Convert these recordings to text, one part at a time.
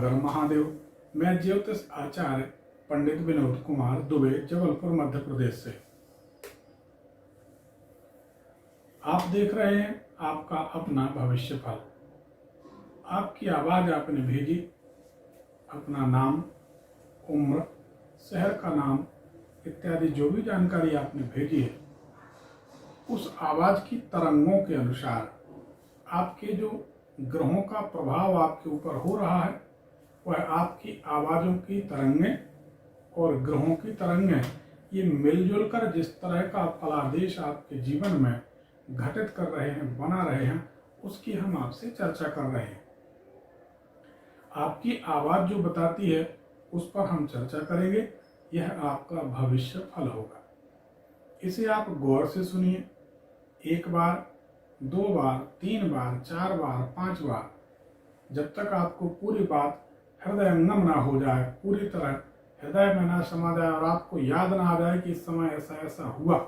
हर महादेव। मैं ज्योतिष आचार्य पंडित विनोद कुमार दुबे, जबलपुर, मध्य प्रदेश से। आप देख रहे हैं आपका अपना भविष्य फल। आपकी आवाज आपने भेजी, अपना नाम, उम्र, शहर का नाम इत्यादि जो भी जानकारी आपने भेजी है, उस आवाज की तरंगों के अनुसार आपके जो ग्रहों का प्रभाव आपके ऊपर हो रहा है, वह आपकी आवाजों की तरंगें और ग्रहों की तरंगें ये मिलजुल कर जिस तरह का फलादेश आपके जीवन में घटित कर रहे हैं, बना रहे हैं, उसकी हम आपसे चर्चा कर रहे हैं। आपकी आवाज जो बताती है उस पर हम चर्चा करेंगे। यह आपका भविष्य फल होगा। इसे आप गौर से सुनिए। 1 बार, 2 बार, 3 बार, 4 बार, 5 बार, जब तक आपको पूरी बात हृदयंगम ना हो जाए, पूरी तरह हृदय में ना समा जाए और आपको याद ना आ जाए कि इस समय ऐसा ऐसा हुआ,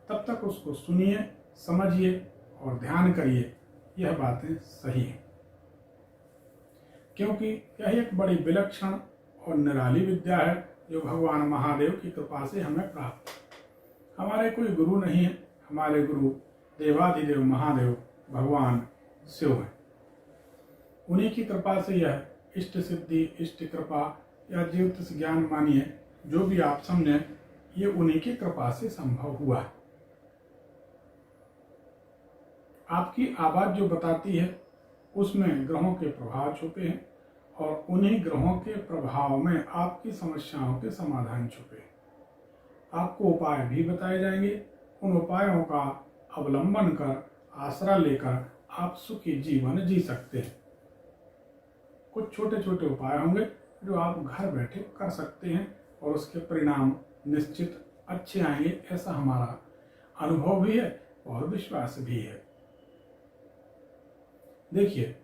तब तक उसको सुनिए, समझिए और ध्यान करिए। यह बातें सही हैं, क्योंकि यह एक बड़ी विलक्षण और निराली विद्या है जो भगवान महादेव की कृपा से हमें प्राप्त है। हमारे कोई गुरु नहीं है, हमारे गुरु देवाधिदेव महादेव भगवान शिव हैं। उन्हीं की कृपा से यह इष्ट सिद्धि, इष्ट कृपा या ज्योतिष ज्ञान मानिए, जो भी आप समझें, ये उन्हीं की कृपा से संभव हुआ है। आपकी आवाज जो बताती है उसमें ग्रहों के प्रभाव छुपे हैं और उन्हीं ग्रहों के प्रभाव में आपकी समस्याओं के समाधान छुपे हैं। आपको उपाय भी बताए जाएंगे। उन उपायों का अवलंबन कर, आसरा लेकर आप सुखी जीवन जी सकते हैं। कुछ छोटे छोटे उपाय होंगे जो आप घर बैठे कर सकते हैं और उसके परिणाम निश्चित अच्छे आएंगे, ऐसा हमारा अनुभव भी है और विश्वास भी है। देखिए,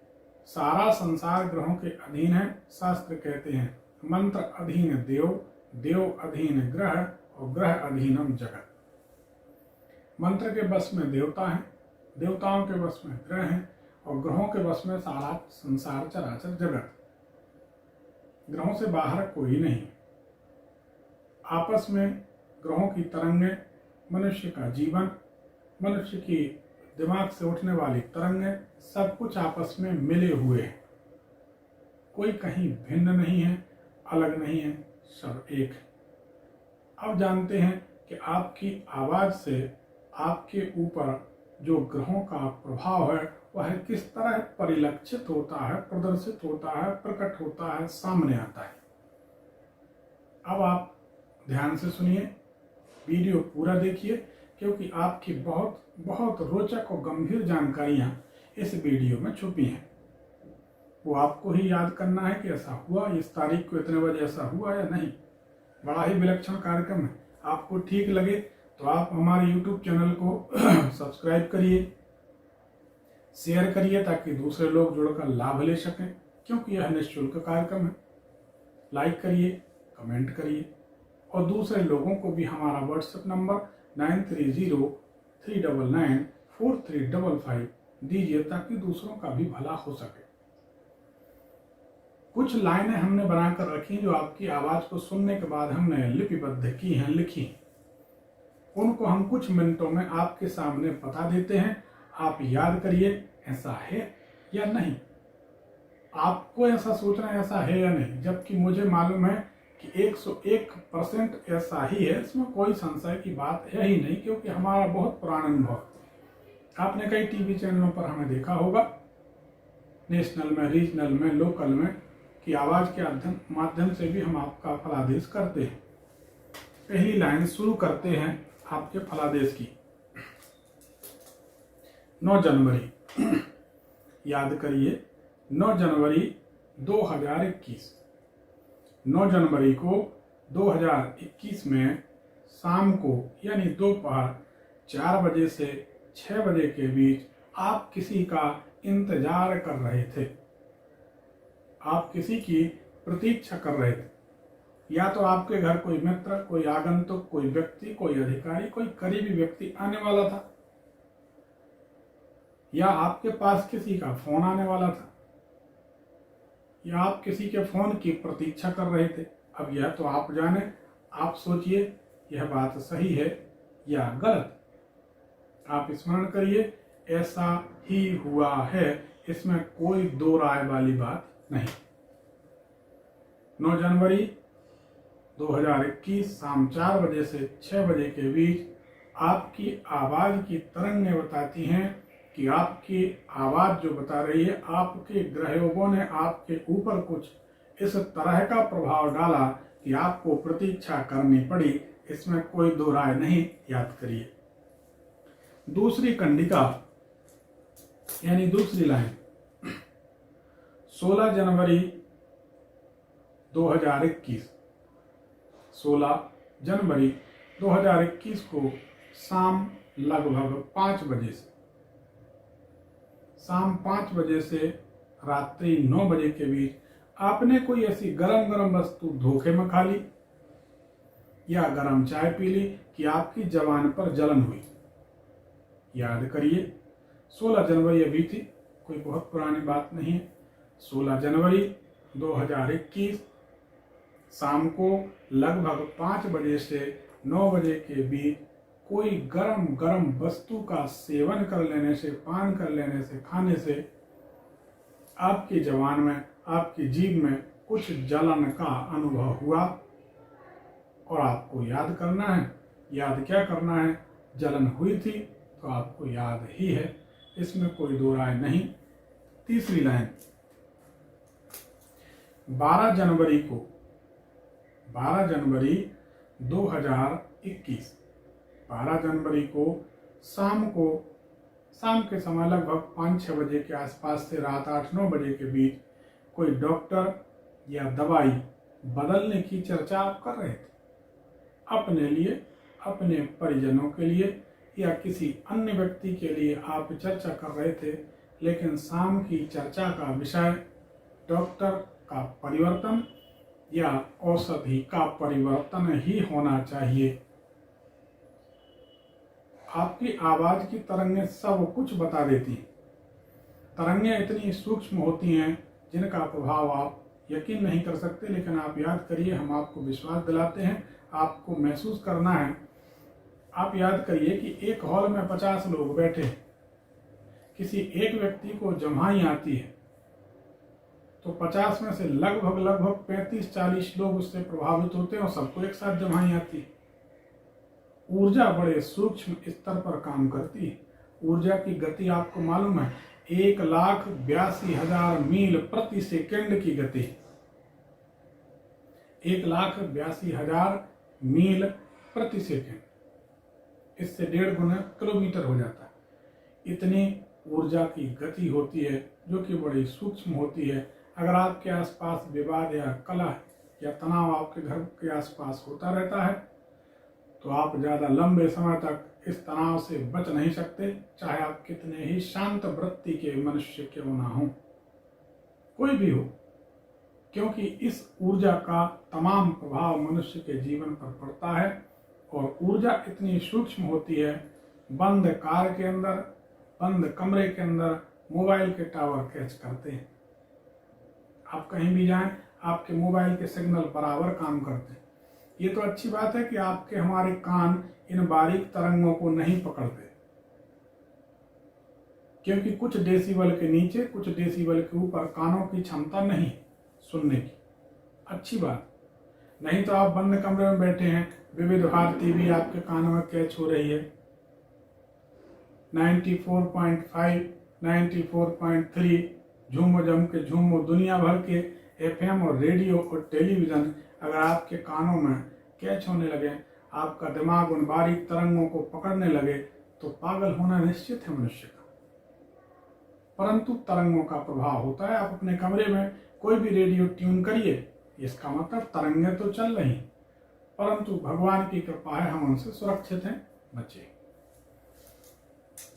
सारा संसार ग्रहों के अधीन है। शास्त्र कहते हैं मंत्र अधीन देव, देव अधीन ग्रह और ग्रह अधीनम जगत। मंत्र के वश में देवता हैं, देवताओं के वश में ग्रह हैं और ग्रहों के वश में सारा संसार चराचर जगत। ग्रहों से बाहर कोई नहीं। आपस में ग्रहों की तरंगें, मनुष्य का जीवन, मनुष्य की दिमाग से उठने वाली तरंगें, सब कुछ आपस में मिले हुए हैं। कोई कहीं भिन्न नहीं है, अलग नहीं है, सब एक है। अब जानते हैं कि आपकी आवाज से आपके ऊपर जो ग्रहों का प्रभाव है वह किस तरह परिलक्षित होता है, प्रदर्शित होता है, प्रकट होता है, सामने आता है। अब आप ध्यान से सुनिए, वीडियो पूरा देखिए, क्योंकि आपकी बहुत बहुत रोचक और गंभीर जानकारियां इस वीडियो में छुपी हैं। वो आपको ही याद करना है कि ऐसा हुआ, इस तारीख को इतने बजे ऐसा हुआ या नहीं। बड़ा ही विलक्षण कार्यक्रम है। आपको ठीक लगे तो आप हमारे YouTube चैनल को सब्सक्राइब करिए, शेयर करिए ताकि दूसरे लोग जुड़कर लाभ ले सकें, क्योंकि यह निःशुल्क कार्यक्रम है। लाइक करिए, कमेंट करिए और दूसरे लोगों को भी हमारा व्हाट्सएप नंबर 9303994355 दीजिए ताकि दूसरों का भी भला हो सके। कुछ लाइनें हमने बनाकर रखी जो आपकी आवाज को सुनने के बाद हमने लिपिबद्ध की हैं, लिखी। उनको हम कुछ मिनटों में आपके सामने बता देते हैं। आप याद करिए ऐसा है या नहीं। आपको ऐसा सोचना है ऐसा है या नहीं, जबकि मुझे मालूम है कि 101% ऐसा ही है। इसमें कोई संशय की बात है ही नहीं, क्योंकि हमारा बहुत पुराना अनुभव। आपने कई टीवी चैनलों पर हमें देखा होगा, नेशनल में, रीजनल में, लोकल में, कि आवाज के माध्यम से भी हम आपका फलादेश करते हैं। पहली लाइन शुरू करते हैं आपके फलादेश की। 9 जनवरी याद करिए, 9 जनवरी 2021। 9 जनवरी को 2021 में शाम को यानी दोपहर 4 बजे से 6 बजे के बीच आप किसी का इंतजार कर रहे थे। आप किसी की प्रतीक्षा कर रहे थे। या तो आपके घर कोई मित्र, कोई आगंतुक, कोई व्यक्ति, कोई अधिकारी, कोई करीबी व्यक्ति आने वाला था, या आपके पास किसी का फोन आने वाला था। या आप किसी के फोन की प्रतीक्षा कर रहे थे। अब यह तो आप जाने, आप सोचिए यह बात सही है या गलत। आप स्मरण करिए, ऐसा ही हुआ है, इसमें कोई दो राय वाली बात नहीं। 9 जनवरी 2021 शाम 4 बजे से 6 बजे के बीच आपकी आवाज की तरंगें बताती हैं कि आपकी आवाज जो बता रही है, आपके ग्रहयोगों ने आपके ऊपर कुछ इस तरह का प्रभाव डाला कि आपको प्रतीक्षा करनी पड़ी। इसमें कोई दो राय नहीं, याद करिए। दूसरी कंडिका यानी दूसरी लाइन, 16 जनवरी 2021 16 जनवरी 2021 को शाम लगभग 5 बजे से रात्रि 9 बजे के बीच आपने कोई ऐसी गरम गरम वस्तु धोखे में खा ली या गरम चाय पी ली कि आपकी जबान पर जलन हुई। याद करिए, 16 जनवरी अभी थी, कोई बहुत पुरानी बात नहीं है। 16 जनवरी 2021 शाम को लगभग 5 बजे से 9 बजे के बीच कोई गरम गरम वस्तु का सेवन कर लेने से, पान कर लेने से, खाने से आपकी जबान में, आपकी जीभ में कुछ जलन का अनुभव हुआ और आपको याद करना है। याद क्या करना है? जलन हुई थी तो आपको याद ही है, इसमें कोई दो राय नहीं। तीसरी लाइन, 12 जनवरी 2021 12 जनवरी को शाम के समय लगभग 5-6 बजे के आसपास से रात 8-9 बजे के बीच कोई डॉक्टर या दवाई बदलने की चर्चा आप कर रहे थे, अपने लिए, अपने परिजनों के लिए या किसी अन्य व्यक्ति के लिए आप चर्चा कर रहे थे। लेकिन शाम की चर्चा का विषय डॉक्टर का परिवर्तन या औषधि का परिवर्तन ही होना चाहिए। आपकी आवाज की तरंगें सब कुछ बता देती हैं। तरंगें इतनी सूक्ष्म होती हैं जिनका प्रभाव आप यकीन नहीं कर सकते, लेकिन आप याद करिए, हम आपको विश्वास दिलाते हैं, आपको महसूस करना है। आप याद करिए कि एक हॉल में 50 लोग बैठे हैं, किसी एक व्यक्ति को जम्हाई आती है तो 50 में से लगभग 35-40 लोग उससे प्रभावित होते हैं और सबको एक साथ जम्हाई आती है। ऊर्जा बड़े सूक्ष्म स्तर पर काम करती है। ऊर्जा की गति आपको मालूम है, 1,82,000 मील प्रति सेकंड की गति, 1,82,000 मील प्रति सेकंड, इससे 1.5 गुना किलोमीटर हो जाता है। इतनी ऊर्जा की गति होती है जो कि बड़ी सूक्ष्म होती है। अगर आपके आसपास विवाद या कलह या तनाव आपके घर के आसपास होता रहता है तो आप ज़्यादा लंबे समय तक इस तनाव से बच नहीं सकते, चाहे आप कितने ही शांत वृत्ति के मनुष्य क्यों ना हो, कोई भी हो, क्योंकि इस ऊर्जा का तमाम प्रभाव मनुष्य के जीवन पर पड़ता है। और ऊर्जा इतनी सूक्ष्म होती है, बंद कार के अंदर, बंद कमरे के अंदर मोबाइल के टावर कैच करते हैं। आप कहीं भी जाएं, आपके मोबाइल के सिग्नल बराबर काम करते हैं। ये तो अच्छी बात है कि आपके हमारे कान इन बारीक तरंगों को नहीं पकड़ते, क्योंकि कुछ डेसिबल के नीचे, कुछ डेसिबल के ऊपर कानों की क्षमता नहीं सुनने की। अच्छी बात नहीं तो आप बंद कमरे में बैठे हैं, विविध भारती भी आपके कानों में कैच हो रही है, 94.5, 94.3, झूमो जम के झूमो, दुनिया भर के FM और रेडियो और टेलीविजन अगर आपके कानों में कैच होने लगे, आपका दिमाग उन बारीक तरंगों को पकड़ने लगे तो पागल होना निश्चित है मनुष्य का। परंतु तरंगों का प्रभाव होता है। आप अपने कमरे में कोई भी रेडियो ट्यून करिए, इसका मतलब तरंगें तो चल रही, परंतु भगवान की कृपा है, हम उनसे सुरक्षित हैं, बचे।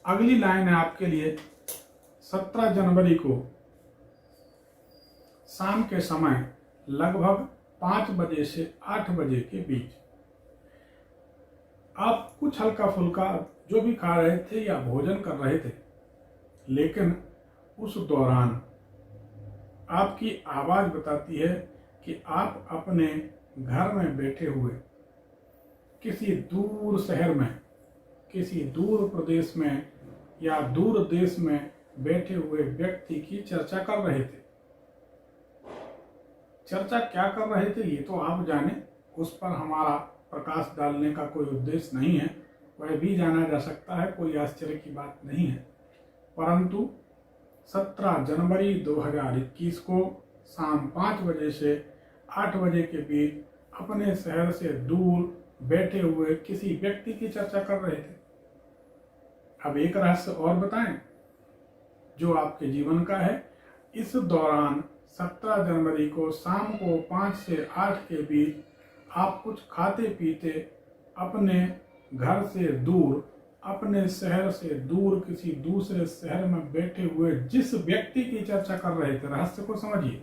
अगली लाइन है आपके लिए, 17 जनवरी को शाम के समय लगभग 5 बजे से 8 बजे के बीच आप कुछ हल्का फुल्का जो भी खा रहे थे या भोजन कर रहे थे, लेकिन उस दौरान आपकी आवाज बताती है कि आप अपने घर में बैठे हुए किसी दूर शहर में, किसी दूर प्रदेश में या दूर देश में बैठे हुए व्यक्ति की चर्चा कर रहे थे। चर्चा क्या कर रहे थे ये तो आप जाने, उस पर हमारा प्रकाश डालने का कोई उद्देश्य नहीं है, वह भी जाना जा सकता है, कोई आश्चर्य की बात नहीं है। परंतु 17 जनवरी 2021 को शाम 5 बजे से 8 बजे के बीच अपने शहर से दूर बैठे हुए किसी व्यक्ति की चर्चा कर रहे थे। अब एक रहस्य और बताएं जो आपके जीवन का है। इस दौरान 17 जनवरी को शाम को 5 से 8 के बीच आप कुछ खाते पीते अपने घर से दूर, अपने शहर से दूर किसी दूसरे शहर में बैठे हुए जिस व्यक्ति की चर्चा कर रहे थे, रहस्य को समझिए।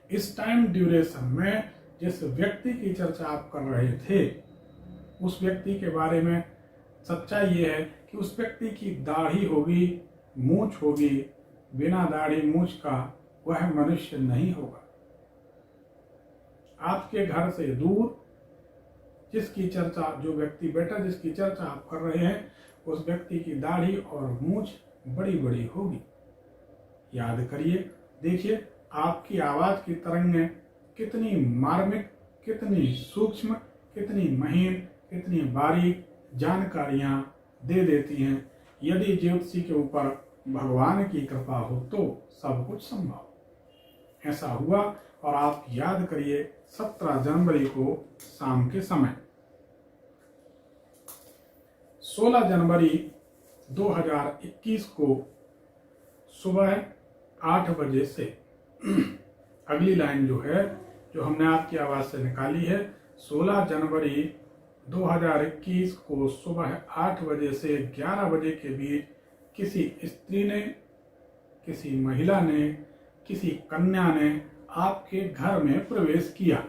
इस टाइम ड्यूरेशन में जिस व्यक्ति की चर्चा आप कर रहे थे, उस व्यक्ति के बारे में सच्चाई ये है कि उस व्यक्ति की दाढ़ी होगी, मूछ होगी, बिना दाढ़ी मूछ का वह मनुष्य नहीं होगा। आपके घर से दूर जिसकी चर्चा, जो व्यक्ति बैठा जिसकी चर्चा आप कर रहे हैं, उस व्यक्ति की दाढ़ी और मूछ बड़ी बड़ी होगी। याद करिए, देखिए आपकी आवाज की तरंगें कितनी मार्मिक, कितनी सूक्ष्म, कितनी महीन, कितनी बारीक जानकारियां दे देती हैं। यदि ज्योतिषी के ऊपर भगवान की कृपा हो तो सब कुछ संभव। ऐसा हुआ और आप याद करिए 17 जनवरी को शाम के समय। 16 जनवरी 2021 को सुबह 8 बजे से अगली लाइन जो है, जो हमने आपकी आवाज से निकाली है, 16 जनवरी 2021 को सुबह 8 बजे से 11 बजे के बीच किसी स्त्री ने, किसी महिला ने, किसी कन्या ने आपके घर में प्रवेश किया।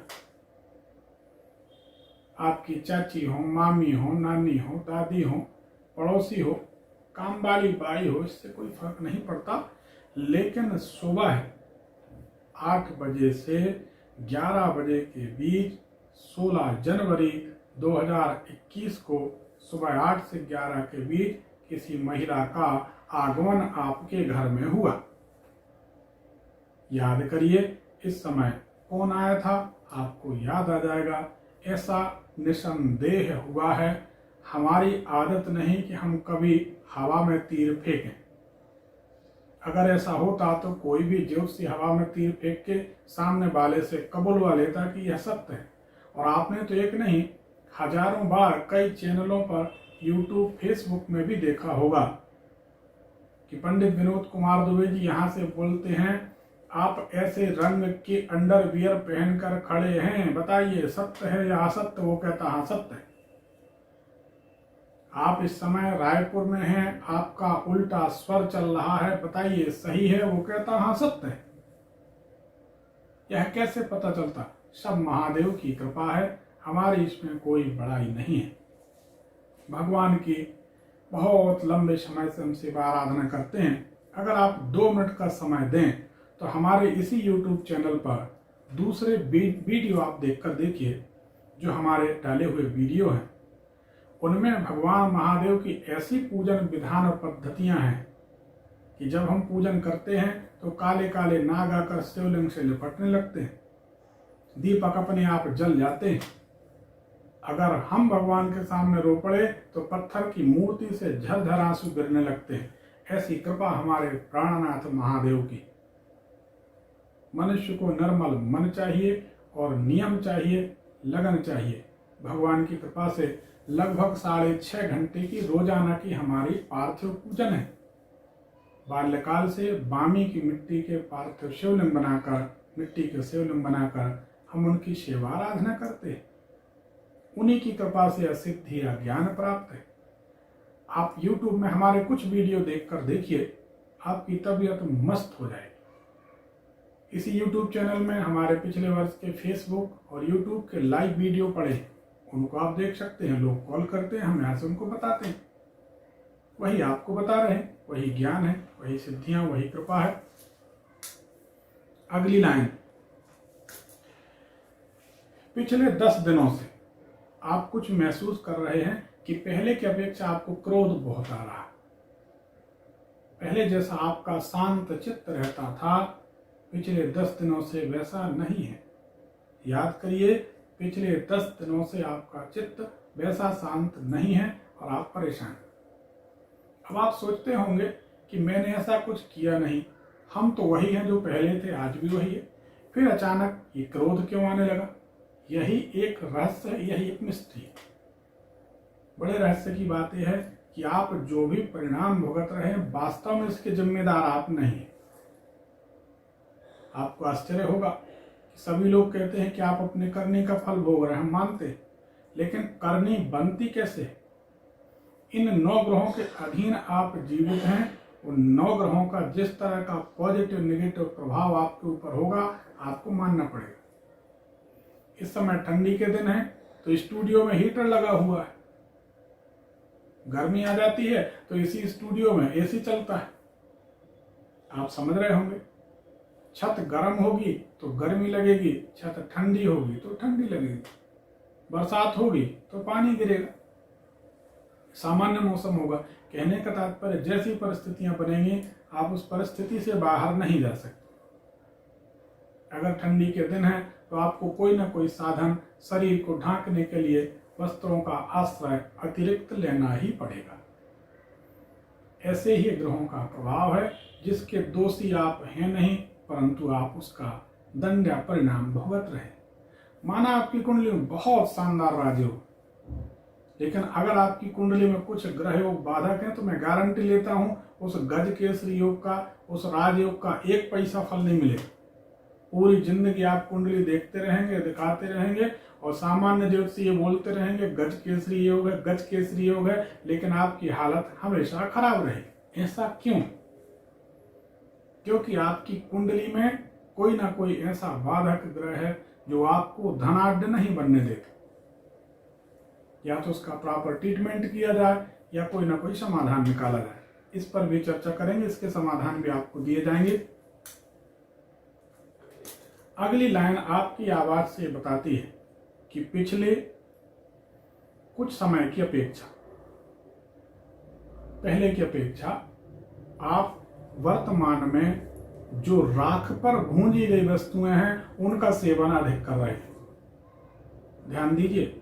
आपकी चाची हो, मामी हो, नानी हो, दादी हो, पड़ोसी हो, काम वाली बाई हो, इससे कोई फर्क नहीं पड़ता। लेकिन सुबह 8 बजे से 11 बजे के बीच 16 जनवरी 2021 को सुबह 8 से 11 के बीच किसी महिला का आगमन आपके घर में हुआ। याद करिए इस समय कौन आया था, आपको याद आ जाएगा। ऐसा निसंदेह हुआ है। हमारी आदत नहीं कि हम कभी हवा में तीर फेंकें। अगर ऐसा होता तो कोई भी ज्योतिषी हवा में तीर फेंक के सामने वाले से कबूलवा लेता कि यह सत्य है। और आपने तो एक नहीं, हजारों बार कई चैनलों पर यूट्यूब, फेसबुक में भी देखा होगा कि पंडित विनोद कुमार दुबे जी यहाँ से बोलते हैं, आप ऐसे रंग के अंडरवियर पहनकर खड़े हैं, बताइए सत्य है या असत्य। वो कहता हाँ सत्य है। आप इस समय रायपुर में हैं, आपका उल्टा स्वर चल रहा है, बताइए सही है। वो कहता हाँ सत्य है। यह कैसे पता चलता? सब महादेव की कृपा है, हमारी इसमें कोई बड़ाई नहीं है। भगवान की बहुत लंबे समय से हम शिव आराधना करते हैं। अगर आप 2 मिनट का समय दें तो हमारे इसी YouTube चैनल पर दूसरे वीडियो आप देखकर देखिए, जो हमारे डाले हुए वीडियो हैं। उनमें भगवान महादेव की ऐसी पूजन विधान और पद्धतियां हैं कि जब हम पूजन करते हैं तो काले काले नाग आकर शिवलिंग से लिपटने लगते हैं, दीपक अपने आप जल जाते हैं। अगर हम भगवान के सामने रो पड़े तो पत्थर की मूर्ति से झरझर आंसू गिरने लगते हैं। ऐसी कृपा हमारे प्राणनाथ महादेव की। मनुष्य को निर्मल मन चाहिए और नियम चाहिए, लगन चाहिए। भगवान की कृपा से लगभग 6.5 घंटे की रोजाना की हमारी पार्थिव पूजन है। बाल्यकाल से बामी की मिट्टी के पार्थिव शिवलिंग बनाकर, मिट्टी के शिवलिंग बनाकर हम उनकी सेवा आराधना करते हैं। उन्हीं की कृपा से सिद्धि या ज्ञान प्राप्त है। आप YouTube में हमारे कुछ वीडियो देखकर देखिए, आपकी तबीयत मस्त हो जाएगी। इसी YouTube चैनल में हमारे पिछले वर्ष के Facebook और YouTube के लाइव वीडियो पड़े हैं, उनको आप देख सकते हैं। लोग कॉल करते हैं, हम यहाँ से उनको बताते हैं। वही आपको बता रहे हैं, वही ज्ञान है, वही सिद्धियां, वही कृपा है। अगली लाइन, पिछले 10 दिनों से आप कुछ महसूस कर रहे हैं कि पहले की अपेक्षा आपको क्रोध बहुत आ रहा है। पहले जैसा आपका शांत चित्त रहता था, पिछले 10 दिनों से वैसा नहीं है। याद करिए, पिछले 10 दिनों से आपका चित्त वैसा शांत नहीं है और आप परेशान हैं। अब आप सोचते होंगे कि मैंने ऐसा कुछ किया नहीं, हम तो वही हैं जो पहले थे, आज भी वही है, फिर अचानक ये क्रोध क्यों आने लगा? यही एक रहस्य है, यही एक मिस्ट्री है। बड़े रहस्य की बात यह है कि आप जो भी परिणाम भुगत रहे हैं, वास्तव में इसके जिम्मेदार आप नहीं हैं। आपको आश्चर्य होगा कि सभी लोग कहते हैं कि आप अपने करने का फल भोग रहे हैं, हम मानते हैं, लेकिन करनी बनती कैसे है? इन 9 ग्रहों के अधीन आप जीवित हैं। उन 9 ग्रहों का जिस तरह का पॉजिटिव नेगेटिव प्रभाव आपके ऊपर होगा, आपको मानना पड़ेगा। इस समय ठंडी के दिन है तो स्टूडियो में हीटर लगा हुआ है, गर्मी आ जाती है तो इसी स्टूडियो में एसी चलता है। आप समझ रहे होंगे, छत गर्म होगी तो गर्मी लगेगी, छत ठंडी होगी तो ठंडी लगेगी, बरसात होगी तो पानी गिरेगा, सामान्य मौसम होगा। कहने का तात्पर्य, जैसी परिस्थितियां बनेंगी आप उस परिस्थिति से बाहर नहीं जा सकते। अगर ठंडी के दिन है तो आपको कोई ना कोई साधन शरीर को ढांकने के लिए वस्त्रों का आश्रय अतिरिक्त लेना ही पड़ेगा। ऐसे ही ग्रहों का प्रभाव है जिसके दोषी आप हैं नहीं, परंतु आप उसका दंड या परिणाम भुगत रहे। माना आपकी कुंडली में बहुत शानदार राजयोग, लेकिन अगर आपकी कुंडली में कुछ ग्रह योग बाधक हैं तो मैं गारंटी लेता हूं उस गज केसरी योग का, उस राजयोग का 1 पैसा फल नहीं मिलेगा। पूरी जिंदगी आप कुंडली देखते रहेंगे, दिखाते रहेंगे और सामान्य ज्योतिषी ये बोलते रहेंगे गज केसरी योग है, गज केसरी योग है, लेकिन आपकी हालत हमेशा खराब रहेगी। ऐसा क्यों? क्योंकि आपकी कुंडली में कोई ना कोई ऐसा बाधक ग्रह है जो आपको धनाढ्य नहीं बनने देता। या तो उसका प्रॉपर ट्रीटमेंट किया जाए या कोई ना कोई समाधान निकाला जाए। इस पर भी चर्चा करेंगे, इसके समाधान भी आपको दिए जाएंगे। अगली लाइन आपकी आवाज से बताती है कि पिछले कुछ समय की अपेक्षा, पहले की अपेक्षा आप वर्तमान में जो राख पर भूंजी गई वस्तुएं हैं उनका सेवन अधिक कर रहे हैं। ध्यान दीजिए,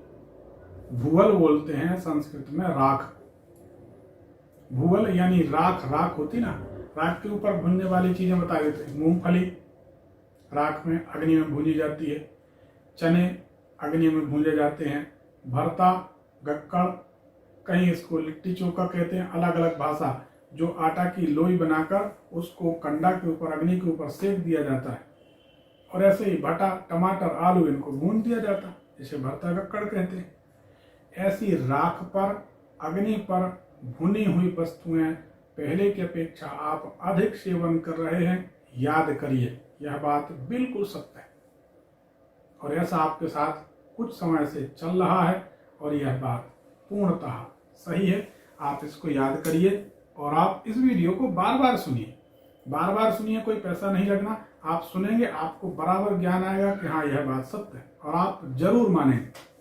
भूवल बोलते हैं संस्कृत में राख। भूवल यानी राख, राख होती ना, राख के ऊपर भुनने वाली चीजें बता देते हैं। मूंगफली राख में अग्नि में भूंजी जाती है, चने अग्नि में भूंजे जाते हैं, भरता, गक्कड़, कहीं इसको लिट्टी चोखा कहते हैं, अलग अलग भाषा, जो आटा की लोई बनाकर उसको कंडा के ऊपर, अग्नि के ऊपर सेक दिया जाता है। और ऐसे ही भटा, टमाटर, आलू, इनको भून दिया जाता है, जिसे भरता गक्कड़ कहते हैं। ऐसी राख पर, अग्नि पर भुनी हुई वस्तुएं पहले की अपेक्षा आप अधिक सेवन कर रहे हैं। याद करिए, यह बात बिल्कुल सत्य है और ऐसा आपके साथ कुछ समय से चल रहा है और यह बात पूर्णतः सही है। आप इसको याद करिए और आप इस वीडियो को बार बार सुनिए, बार बार सुनिए, कोई पैसा नहीं लगना। आप सुनेंगे, आपको बराबर ज्ञान आएगा कि हाँ यह बात सत्य है और आप जरूर मानेंगे।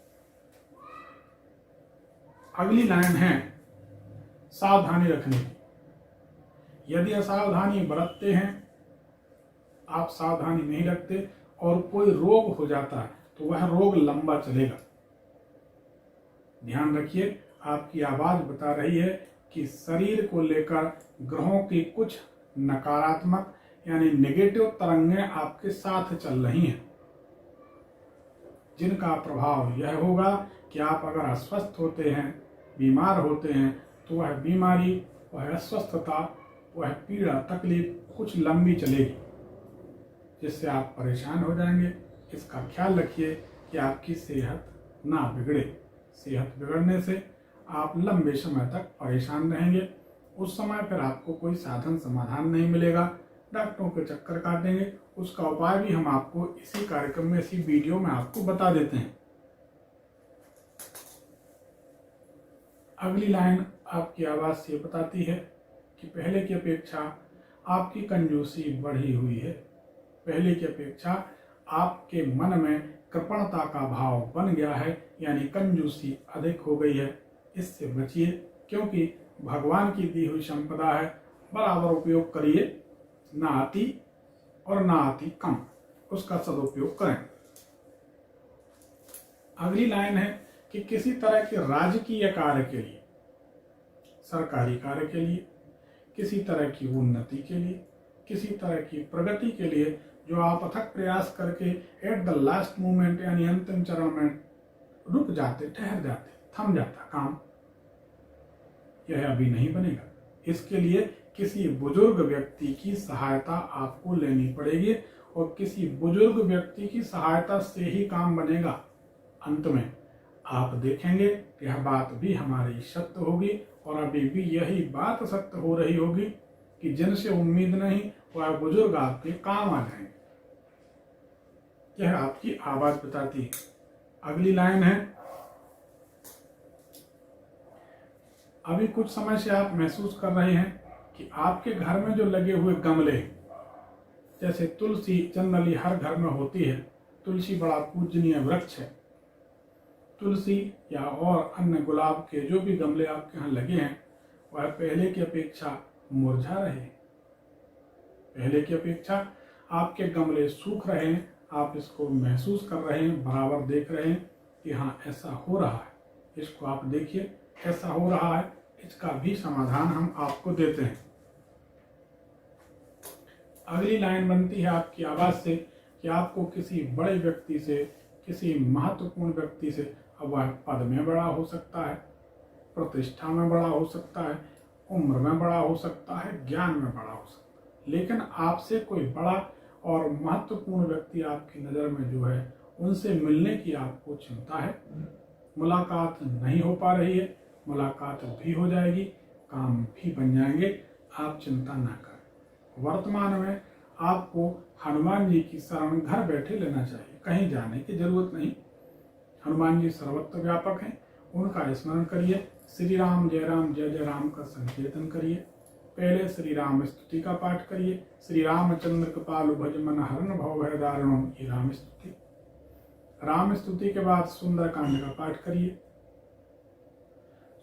अगली लाइन है सावधानी रखने की। यदि असावधानी बरतते हैं, आप सावधानी नहीं रखते और कोई रोग हो जाता है तो वह रोग लंबा चलेगा। ध्यान रखिए, आपकी आवाज बता रही है कि शरीर को लेकर ग्रहों की कुछ नकारात्मक यानी नेगेटिव तरंगें आपके साथ चल रही हैं, जिनका प्रभाव यह होगा कि आप अगर अस्वस्थ होते हैं, बीमार होते हैं, तो वह बीमारी, वह अस्वस्थता, वह पीड़ा, तकलीफ कुछ लंबी चलेगी, जिससे आप परेशान हो जाएंगे। इसका ख्याल रखिए कि आपकी सेहत ना बिगड़े। सेहत बिगड़ने से आप लंबे समय तक परेशान रहेंगे। उस समय फिर आपको कोई साधन समाधान नहीं मिलेगा, डॉक्टरों के चक्कर काटेंगे। उसका उपाय भी हम आपको इसी कार्यक्रम में, इसी वीडियो में आपको बता देते हैं। अगली लाइन आपकी आवाज से बताती है कि पहले की अपेक्षा आपकी कंजूसी बढ़ी हुई है। पहले की अपेक्षा आपके मन में कृपणता का भाव बन गया है, यानी कंजूसी अधिक हो गई है। इससे बचिए, क्योंकि भगवान की दी हुई संपदा है, बराबर उपयोग करिए, ना अति और ना अति कम, उसका सदुपयोग करें। अगली लाइन है कि किसी तरह के राजकीय कार्य के लिए, सरकारी कार्य के लिए, किसी तरह की उन्नति के लिए, किसी तरह की प्रगति के लिए जो आप अथक प्रयास करके एट द लास्ट मोमेंट यानी अंतिम चरण में रुक जाते, ठहर जाते, थम जाता काम, यह अभी नहीं बनेगा। इसके लिए किसी बुजुर्ग व्यक्ति की सहायता आपको लेनी पड़ेगी और किसी बुजुर्ग व्यक्ति की सहायता से ही काम बनेगा। अंत में आप देखेंगे यह बात भी हमारी सत्य होगी और अभी भी यही बात सत्य हो रही होगी कि जिनसे उम्मीद नहीं वह बुजुर्ग आपके काम आ जाएंगे। यह आपकी आवाज बताती है। अगली लाइन है, अभी कुछ समय से आप महसूस कर रहे हैं कि आपके घर में जो लगे हुए गमले, जैसे तुलसी जनरली हर घर में होती है, तुलसी बड़ा पूजनीय वृक्ष है। तुलसी या और अन्य गुलाब के जो भी गमले आपके यहाँ लगे हैं वह पहले की अपेक्षा मुरझा रहे हैं, पहले की अपेक्षा आपके गमले सूख रहे हैं। आप इसको महसूस कर रहे हैं, बराबर देख रहे हैं कि हाँ ऐसा हो रहा है। इसको आप देखिए, ऐसा हो रहा है, इसका भी समाधान हम आपको देते हैं। अगली लाइन बनती है आपकी आवाज से कि आपको किसी बड़े व्यक्ति से, किसी महत्वपूर्ण व्यक्ति से, अब वह पद में बड़ा हो सकता है, प्रतिष्ठा में बड़ा हो सकता है, उम्र में बड़ा हो सकता है, ज्ञान में बड़ा हो सकता है, लेकिन आपसे कोई बड़ा और महत्वपूर्ण व्यक्ति आपकी नज़र में जो है उनसे मिलने की आपको चिंता है। मुलाकात नहीं हो पा रही है, मुलाकात भी हो जाएगी, काम भी बन जाएंगे, आप चिंता ना करें। वर्तमान में आपको हनुमान जी की शरण घर बैठे लेना चाहिए, कहीं जाने की जरूरत नहीं। हनुमान जी सर्वत्र व्यापक हैं, उनका स्मरण करिए। श्री राम जय जय राम का संकीर्तन करिए। पहले श्री राम स्तुति का पाठ करिए। श्री रामचंद्र कृपालु भज मन हरण भव भय दारुणो, ये राम स्तुति। राम स्तुति के बाद सुंदर कांड का पाठ करिए।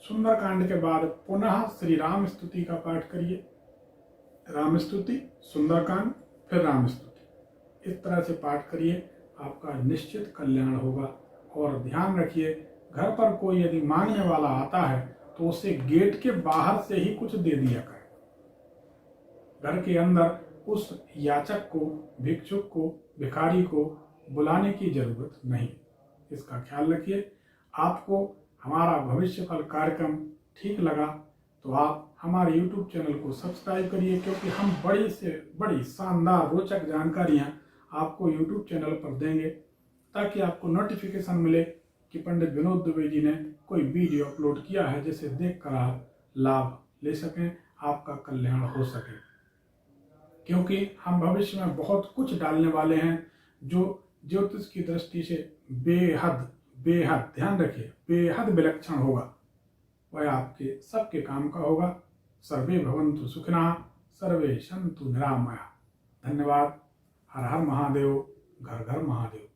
सुंदर कांड के बाद पुनः श्री राम स्तुति का पाठ करिए। राम स्तुति, सुंदर कांड, फिर राम स्तुति, इस तरह से पाठ करिए, आपका निश्चित कल्याण होगा। और ध्यान रखिए, घर पर कोई यदि मांगने वाला आता है तो उसे गेट के बाहर से ही कुछ दे दिया करें। घर के अंदर उस याचक को, भिक्षुक को, भिखारी को बुलाने की जरूरत नहीं। इसका ख्याल रखिए। आपको हमारा भविष्य फल कार्यक्रम ठीक लगा तो आप हमारे YouTube चैनल को सब्सक्राइब करिए, क्योंकि हम बड़ी से बड़ी शानदार रोचक जानकारियां आपको YouTube चैनल पर देंगे, ताकि आपको नोटिफिकेशन मिले कि पंडित विनोद दुबे जी ने कोई वीडियो अपलोड किया है, जिसे देखकर आप लाभ ले सकें, आपका कल्याण हो सके। क्योंकि हम भविष्य में बहुत कुछ डालने वाले हैं जो ज्योतिष की दृष्टि से बेहद बेहद, ध्यान रखिए, बेहद विलक्षण होगा। वह आपके सबके काम का होगा। सर्वे भवन्तु सुखिनः, सर्वे सन्तु निरामया। धन्यवाद। हर हर महादेव, घर घर महादेव।